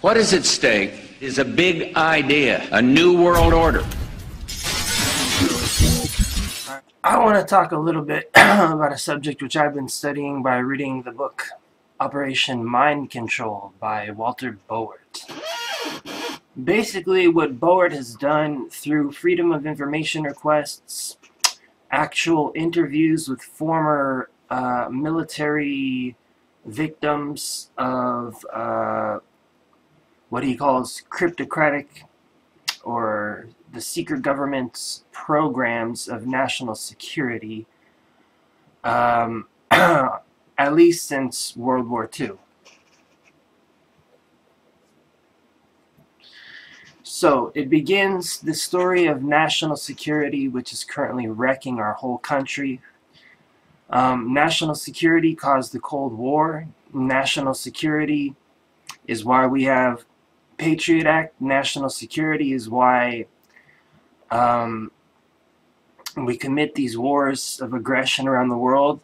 What is at stake is a big idea, a new world order. I want to talk a little bit about a subject which I've been studying by reading the book Operation Mind Control by Walter Boert. Basically, what Boert has done through Freedom of Information requests, actual interviews with former military victims of what he calls cryptocratic or the secret government's programs of national security, at least since World War II. So it begins the story of national security, which is currently wrecking our whole country. National security caused the Cold War. National security is why we have Patriot Act. National security is why we commit these wars of aggression around the world.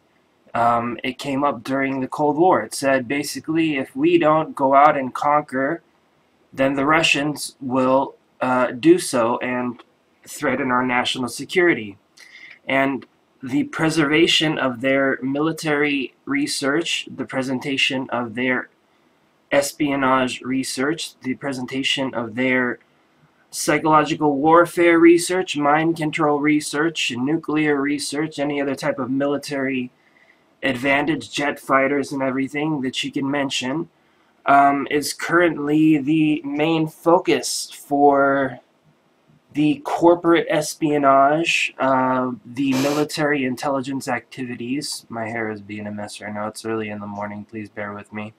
It came up during the Cold War. It said basically if we don't go out and conquer, then the Russians will do so and threaten our national security. And the preservation of their military research, the presentation of their espionage research, the presentation of their psychological warfare research, mind control research, nuclear research, any other type of military advantage, jet fighters and everything that you can mention, is currently the main focus for the corporate espionage, the military intelligence activities. My hair is being a mess right now. It's early in the morning. Please bear with me.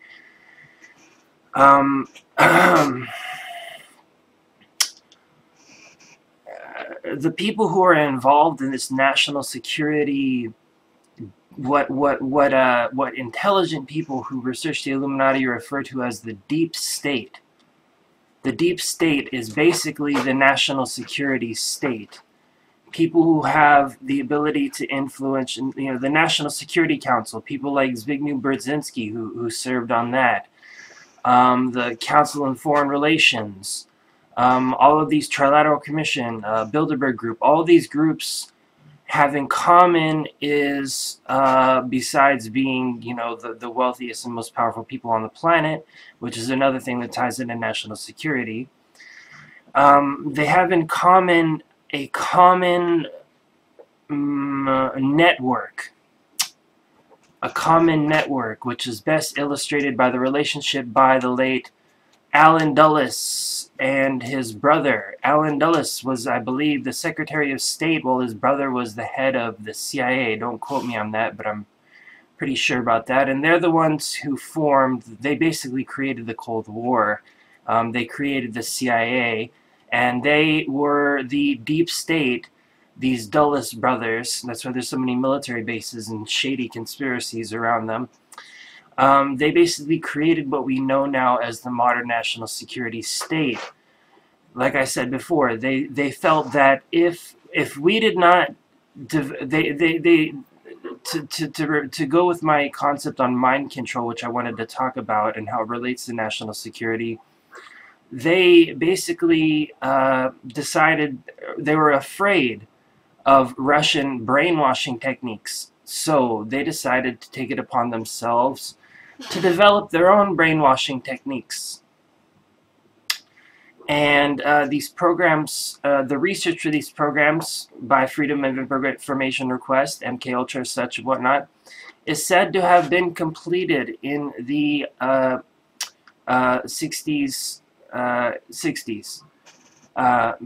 The people who are involved in this national security, what intelligent people who research the Illuminati refer to as the deep state. The deep state is basically the national security state. People who have the ability to influence, the National Security Council, people like Zbigniew Brzezinski who served on that, the Council on Foreign Relations, all of these Trilateral Commission, Bilderberg Group, all of these groups have in common is, besides being, the wealthiest and most powerful people on the planet, which is another thing that ties into national security, they have in common a common network. A common network, which is best illustrated by the relationship by the late Allen Dulles and his brother. Allen Dulles was, I believe, the Secretary of State, while his brother was the head of the CIA. Don't quote me on that, but I'm pretty sure about that. And they're the ones who they basically created the Cold War. They created the CIA, and they were the deep state, these Dulles brothers. That's why there's so many military bases and shady conspiracies around them. They basically created what we know now as the modern national security state. Like I said before, they felt that if we did not, to go with my concept on mind control, which I wanted to talk about and how it relates to national security, they basically decided they were afraid of Russian brainwashing techniques. So they decided to take it upon themselves to develop their own brainwashing techniques. And these programs, the research for these programs by Freedom of Information Request, MKUltra, such and whatnot, is said to have been completed in the 60s. But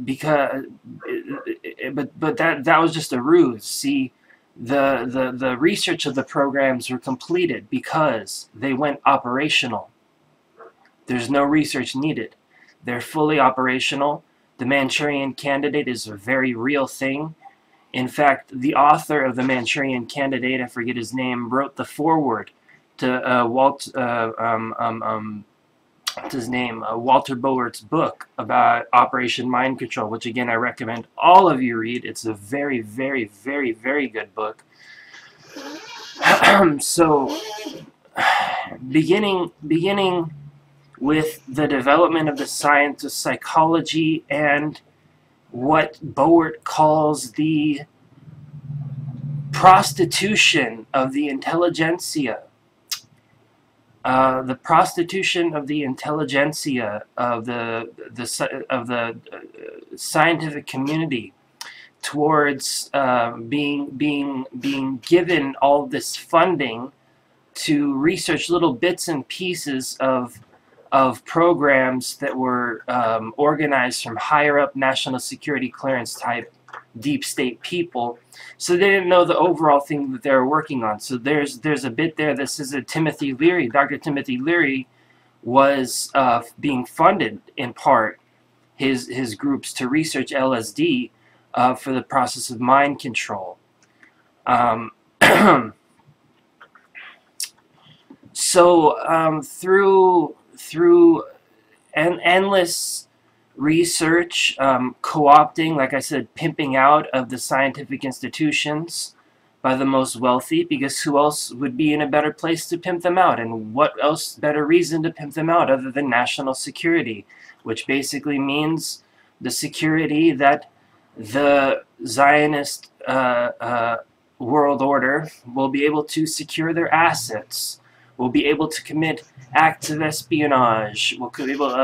that was just a ruse. See, the research of the programs were completed because they went operational. There's no research needed. They're fully operational. The Manchurian Candidate is a very real thing. In fact, the author of the Manchurian Candidate, I forget his name, wrote the foreword to what's his name, Walter Boert's book about Operation Mind Control, which again I recommend all of you read. It's a very, very, very, very good book. So, beginning with the development of the science of psychology and what Boert calls the prostitution of the intelligentsia. The prostitution of the intelligentsia of the scientific community towards being given all this funding to research little bits and pieces of programs that were organized from higher up national security clearance type deep state people, so they didn't know the overall thing that they were working on. So there's a bit there that says that Timothy Leary, Dr. Timothy Leary, was being funded in part, his groups, to research LSD for the process of mind control. So through endless research, co-opting, like I said, pimping out of the scientific institutions by the most wealthy, because who else would be in a better place to pimp them out? And what else better reason to pimp them out other than national security, which basically means the security that the Zionist world order will be able to secure their assets, will be able to commit acts of espionage, will be able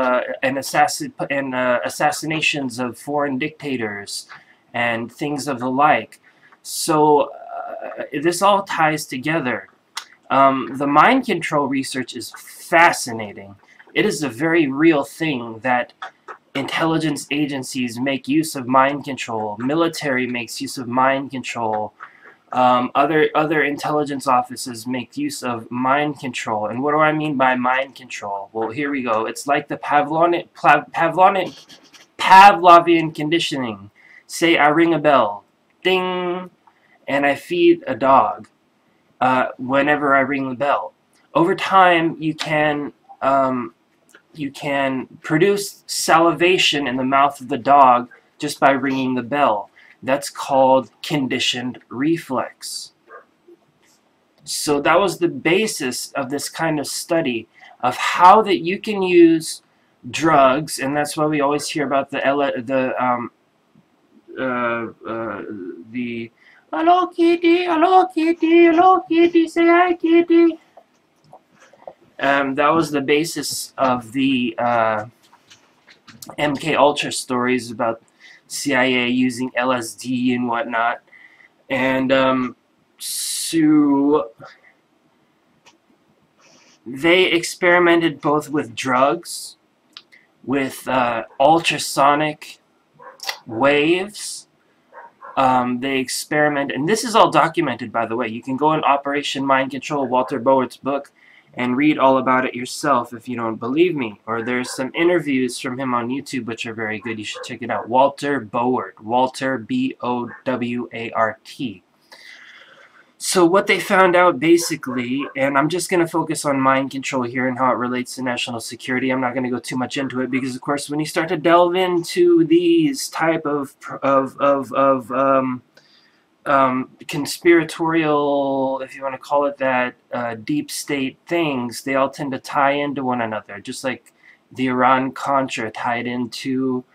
assassinations of foreign dictators and things of the like. So this all ties together. The mind control research is fascinating. It is a very real thing that intelligence agencies make use of mind control. Military makes use of mind control. Other intelligence offices make use of mind control. And what do I mean by mind control? Well, here we go. It's like the Pavlovian conditioning. Say I ring a bell, ding, and I feed a dog whenever I ring the bell. Over time, you can produce salivation in the mouth of the dog just by ringing the bell. That's called conditioned reflex. So that was the basis of this kind of study of how that you can use drugs, and that's why we always hear about the hello kitty, hello kitty, hello kitty, say hi kitty. That was the basis of the MK Ultra stories about CIA using LSD and whatnot. And so they experimented both with drugs, with ultrasonic waves. They experiment, and this is all documented, by the way. You can go in Operation Mind Control, Walter Boert's book, and read all about it yourself if you don't believe me. Or there's some interviews from him on YouTube which are very good. You should check it out. Walter Boert. Walter, B-O-W-A-R-T. So what they found out basically, and I'm just going to focus on mind control here and how it relates to national security. I'm not going to go too much into it because, of course, when you start to delve into these type of conspiratorial, if you want to call it that, deep state things, they all tend to tie into one another, just like the Iran-Contra tied into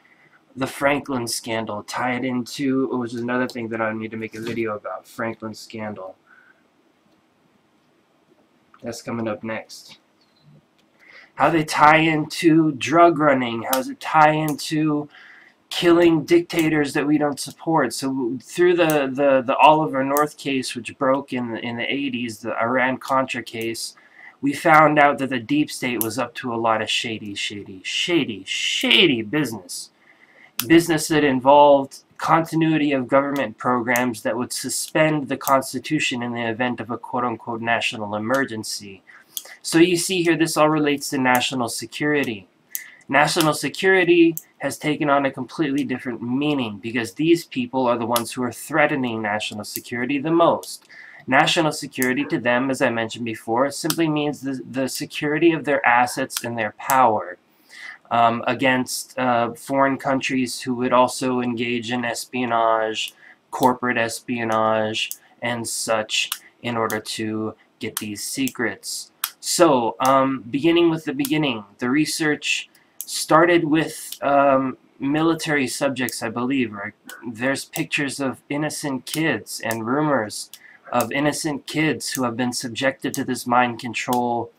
the Franklin scandal, tied into, which is another thing that I need to make a video about, Franklin scandal. That's coming up next. How they tie into drug running, how does it tie into killing dictators that we don't support. So through the Oliver North case, which broke in the 80s, the Iran-Contra case, we found out that the deep state was up to a lot of shady business. Business that involved continuity of government programs that would suspend the Constitution in the event of a quote-unquote national emergency. So you see here, this all relates to national security. National security has taken on a completely different meaning because these people are the ones who are threatening national security the most. National security to them, as I mentioned before, simply means the security of their assets and their power against foreign countries who would also engage in espionage, corporate espionage, and such in order to get these secrets. So, beginning with the beginning, the research started with military subjects, I believe. Right? There's pictures of innocent kids and rumors of innocent kids who have been subjected to this mind control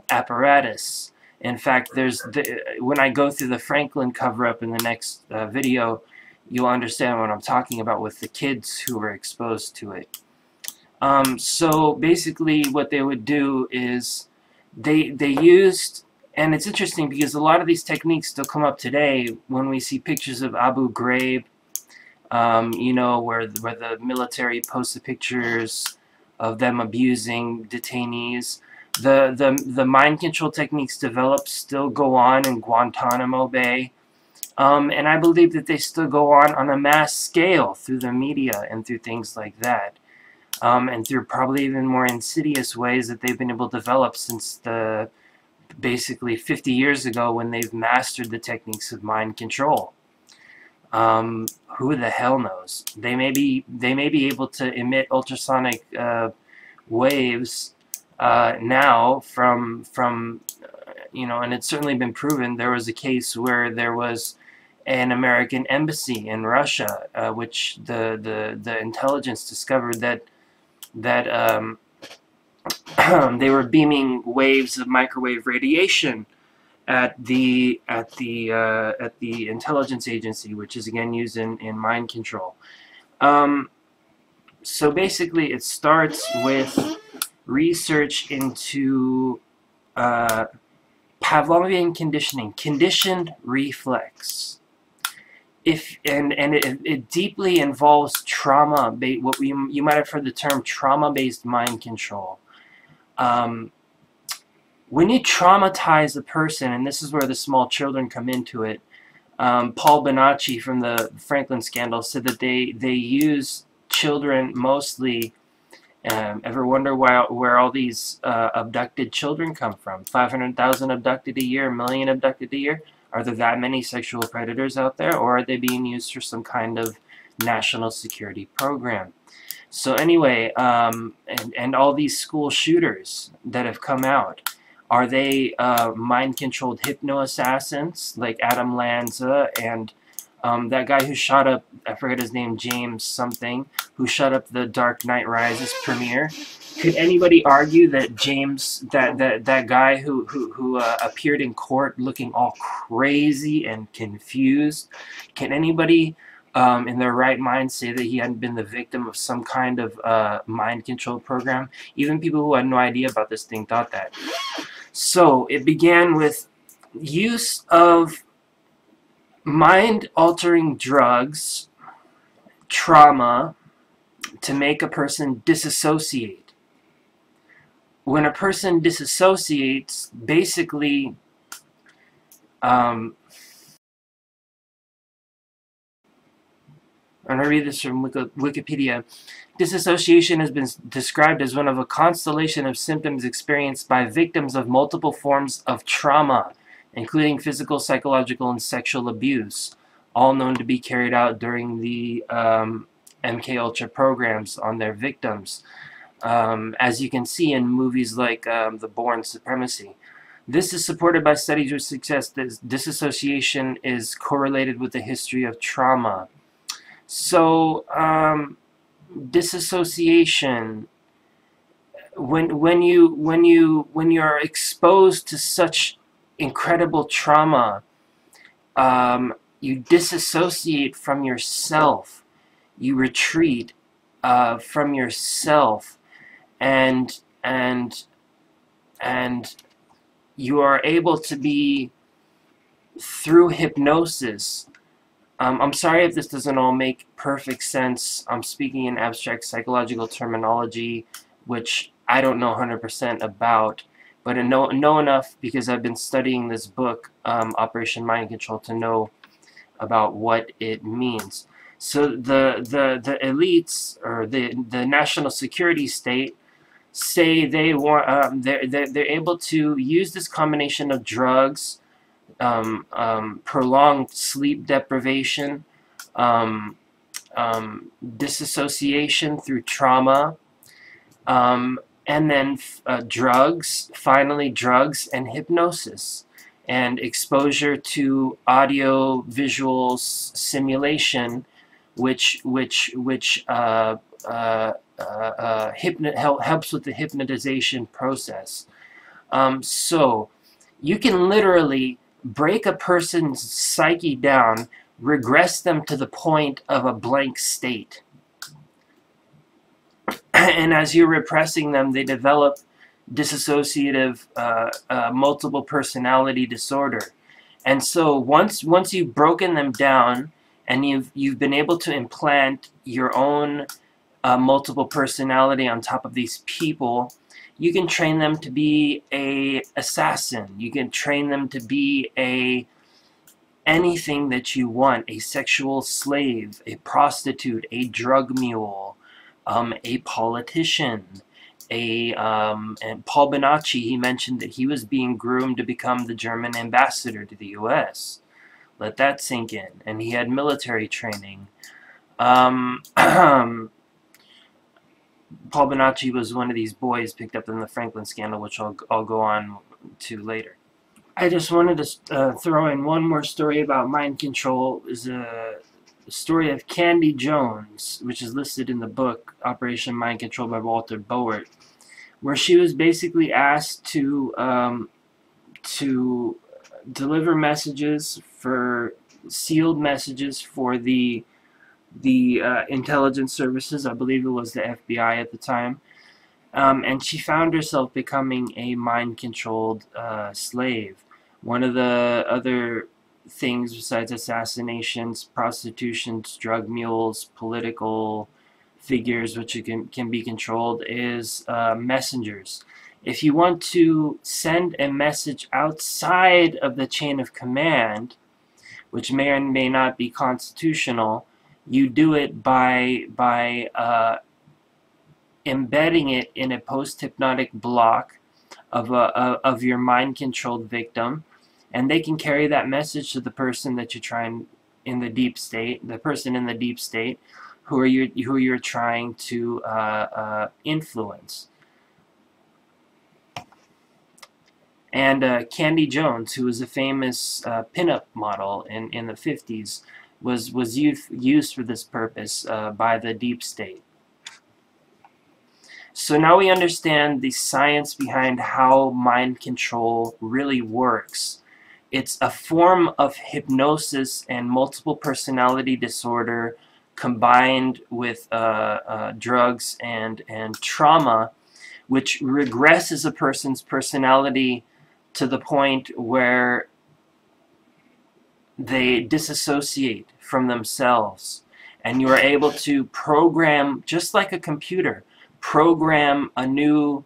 apparatus. In fact, when I go through the Franklin cover-up in the next video, you'll understand what I'm talking about with the kids who were exposed to it. So basically what they would do is they used, and it's interesting because a lot of these techniques still come up today when we see pictures of Abu Ghraib, you know, where the military posted pictures of them abusing detainees. The mind control techniques developed still go on in Guantanamo Bay. And I believe that they still go on a mass scale through the media and through things like that. And through probably even more insidious ways that they've been able to develop since basically 50 years ago when they've mastered the techniques of mind control. Who the hell knows? They may be able to emit ultrasonic waves now from you know, and it's certainly been proven. There was a case where there was an American embassy in Russia, which the intelligence discovered that they were beaming waves of microwave radiation at the intelligence agency, which is again used in mind control. So basically, it starts with research into Pavlovian conditioning, conditioned reflex. It deeply involves trauma, what you might have heard the term trauma-based mind control. When you traumatize a person, and this is where the small children come into it, Paul Bonacci from the Franklin scandal said that they use children mostly. Ever wonder where all these abducted children come from? 500,000 abducted a year, 1 million abducted a year? Are there that many sexual predators out there, or are they being used for some kind of national security program? So anyway, and all these school shooters that have come out, are they mind-controlled hypno-assassins like Adam Lanza and that guy who shot up, I forget his name, James something, who shot up the Dark Knight Rises premiere? Could anybody argue that that guy who appeared in court looking all crazy and confused, can anybody in their right mind say that he hadn't been the victim of some kind of mind control program? Even people who had no idea about this thing thought that. So it began with use of mind-altering drugs, trauma, to make a person disassociate. When a person disassociates, basically, I'm going to read this from Wikipedia. Disassociation has been described as one of a constellation of symptoms experienced by victims of multiple forms of trauma, including physical, psychological, and sexual abuse, all known to be carried out during the MKUltra programs on their victims, as you can see in movies like The Bourne Supremacy. This is supported by studies which suggest that disassociation is correlated with the history of trauma. So, disassociation, when you're exposed to such incredible trauma, you disassociate from yourself. You retreat from yourself, and you are able to be, through hypnosis. I'm sorry if this doesn't all make perfect sense. I'm speaking in abstract psychological terminology, which I don't know 100% about, but I know enough because I've been studying this book, Operation Mind Control, to know about what it means. So the elites, or the national security state, say they want they're able to use this combination of drugs, prolonged sleep deprivation, disassociation through trauma, and then drugs, finally drugs and hypnosis, and exposure to audio visual simulation, which helps with the hypnotization process. So you can literally break a person's psyche down, regress them to the point of a blank state. And as you're repressing them, they develop dissociative multiple personality disorder. And so once you've broken them down and you've been able to implant your own multiple personality on top of these people, you can train them to be a assassin. You can train them to be anything that you want: a sexual slave, a prostitute, a drug mule, a politician, and Paul Bonacci, he mentioned that he was being groomed to become the German ambassador to the U.S. Let that sink in. And he had military training. Paul Bonacci was one of these boys picked up in the Franklin scandal, which I'll go on to later. I just wanted to throw in one more story about mind control. Is a story of Candy Jones, which is listed in the book Operation Mind Control by Walter Boert, where she was basically asked to deliver messages, for sealed messages for the intelligence services. I believe it was the FBI at the time, and she found herself becoming a mind-controlled slave. One of the other things besides assassinations, prostitutions, drug mules, political figures which can be controlled is messengers. If you want to send a message outside of the chain of command, which may or may not be constitutional, you do it by embedding it in a post-hypnotic block of your mind-controlled victim, and they can carry that message to the person that you're trying in the deep state, the person in the deep state, who you're trying to influence. And Candy Jones, who was a famous pinup model in the 50s, was used for this purpose by the deep state. So now we understand the science behind how mind control really works. It's a form of hypnosis and multiple personality disorder combined with drugs and trauma, which regresses a person's personality to the point where they disassociate from themselves, and you are able to program, just like a computer, program a new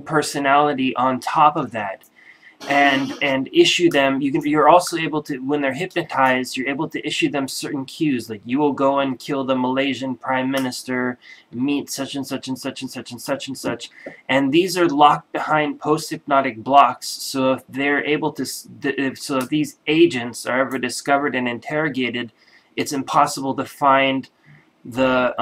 personality on top of that, and issue them. You're also able to, when they're hypnotized, you're able to issue them certain cues, like you will go and kill the Malaysian Prime Minister, meet such and such and such and such and such and such, and these are locked behind post-hypnotic blocks. So if they're able to, so if these agents are ever discovered and interrogated, it's impossible to find the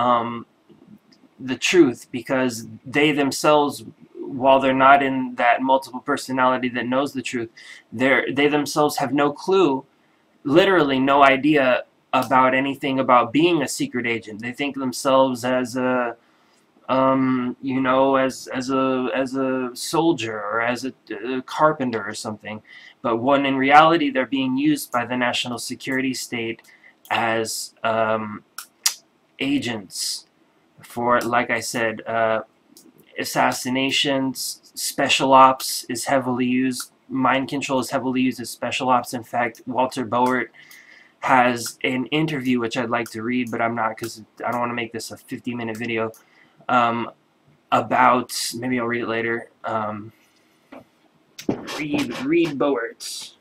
truth, because they themselves, while they're not in that multiple personality that knows the truth, they themselves have no clue, literally no idea about anything about being a secret agent. They think of themselves as a you know, as a soldier or as a carpenter or something, but when in reality they're being used by the national security state as agents for, like I said, assassinations. Special ops is heavily used. Mind control is heavily used as special ops. In fact, Walter Boert has an interview which I'd like to read, but I'm not, because I don't want to make this a 50-minute video, about, maybe I'll read it later, read Boert.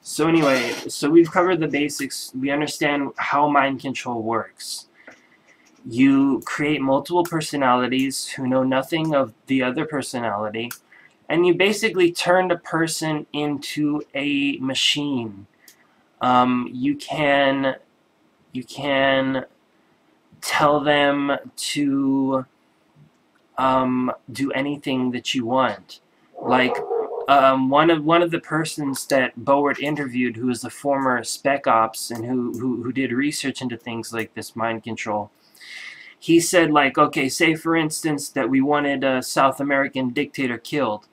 So anyway, so we've covered the basics. We understand how mind control works. You create multiple personalities who know nothing of the other personality, and you basically turn the person into a machine. You can tell them to do anything that you want. Like one of the persons that Boert interviewed, who is a former spec ops and who did research into things like this mind control, he said, like, okay, say for instance that we wanted a South American dictator killed.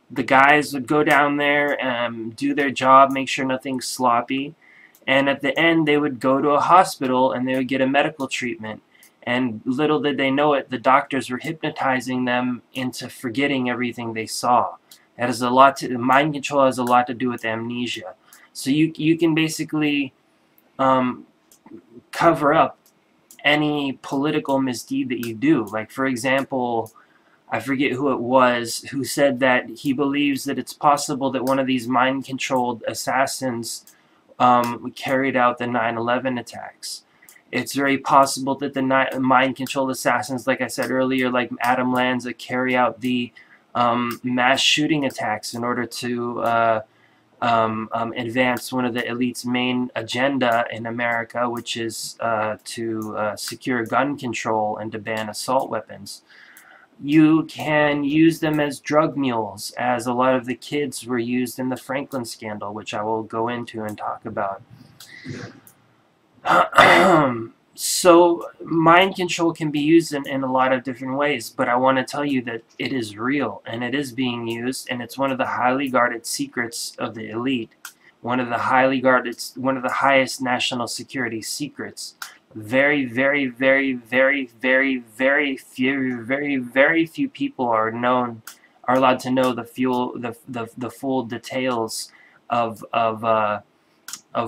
The guys would go down there and do their job, make sure nothing's sloppy, and at the end they would go to a hospital and they would get a medical treatment. And little did they know it, the doctors were hypnotizing them into forgetting everything they saw. That has a lot to, mind control has a lot to do with amnesia. So you can basically cover up any political misdeed that you do. Like, for example, I forget who it was who said that he believes that it's possible that one of these mind-controlled assassins carried out the 9/11 attacks. It's very possible that the mind-controlled assassins, like I said earlier, like Adam Lanza, carry out the mass shooting attacks in order to advance one of the elite's main agenda in America, which is to secure gun control and to ban assault weapons. You can use them as drug mules, as a lot of the kids were used in the Franklin scandal, which I will go into and talk about. So mind control can be used in a lot of different ways, but I want to tell you that it is real and it is being used, and it's one of the highly guarded secrets of the elite, one of the highest national security secrets. Very, very, very, very, very, very few people are allowed to know the full details of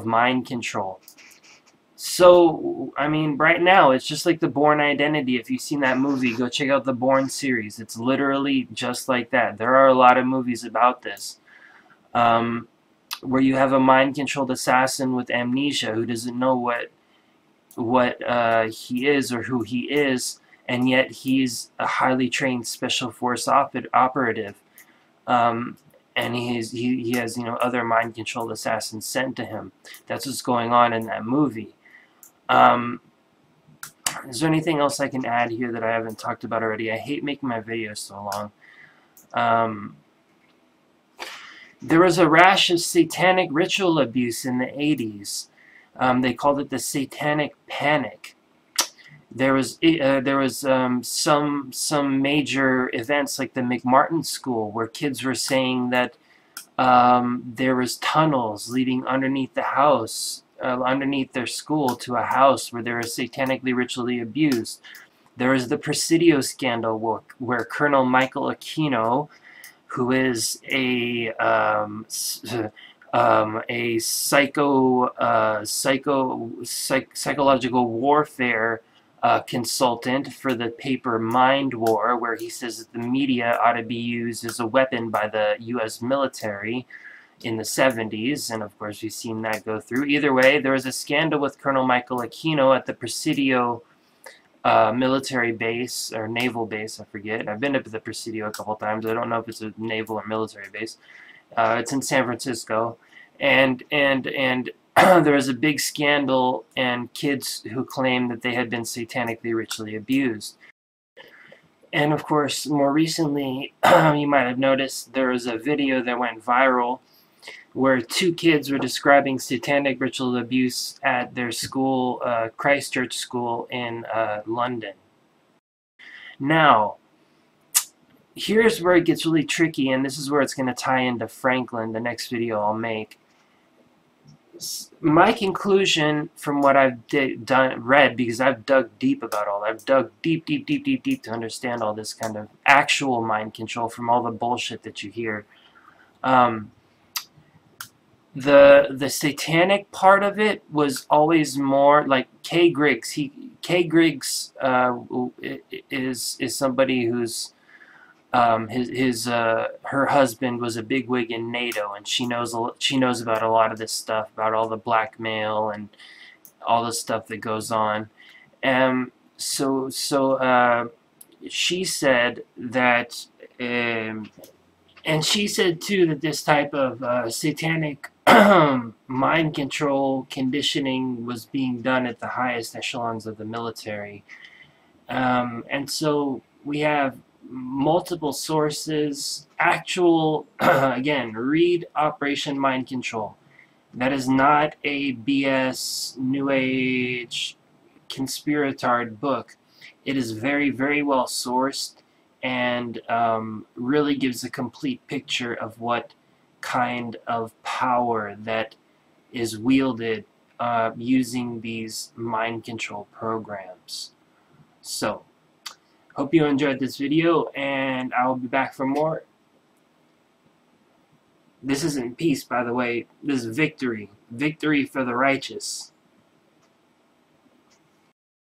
mind control. So, I mean, right now, it's just like the Bourne Identity. If you've seen that movie, go check out the Bourne series. It's literally just like that. There are a lot of movies about this, where you have a mind-controlled assassin with amnesia who doesn't know what he is or who he is, and yet he's a highly trained special force operative. And he has, you know, other mind-controlled assassins sent to him. That's what's going on in that movie. Is there anything else I can add here that I haven't talked about already? I hate making my videos so long. There was a rash of satanic ritual abuse in the 80s. They called it the Satanic Panic. There was some major events like the McMartin School, where kids were saying that there was tunnels leading underneath the house, underneath their school, to a house where they were satanically ritually abused. There was the Presidio scandal, where Colonel Michael Aquino, who is a psychological warfare consultant for the paper Mind War, where he says that the media ought to be used as a weapon by the U.S. military in the 70s, and of course we've seen that go through. Either way, there was a scandal with Colonel Michael Aquino at the Presidio military base, or naval base, I forget. I've been to the Presidio a couple times. I don't know if it's a naval or military base. It's in San Francisco, and there was a big scandal and kids who claimed that they had been satanically ritually abused. And of course, more recently, you might have noticed there was a video that went viral where two kids were describing satanic ritual abuse at their school, Christchurch School in London. Now, here's where it gets really tricky, and this is where it's going to tie into Franklin, the next video I'll make. My conclusion from what I've read, because I've dug deep about all that, I've dug deep to understand all this kind of actual mind control from all the bullshit that you hear. The satanic part of it was always more like Kay Griggs. Kay Griggs is somebody who's her husband was a bigwig in NATO, and she knows about a lot of this stuff, about all the blackmail and all the stuff that goes on. So she said that And she said too that this type of satanic mind control conditioning was being done at the highest echelons of the military. And so we have multiple sources, actual, again, read Operation Mind Control. That is not a BS, New Age, conspiratard book. It is very, very well sourced and really gives a complete picture of what kind of power that is wielded using these mind control programs. So, hope you enjoyed this video, and I will be back for more. This isn't peace, by the way. This is victory. Victory for the righteous.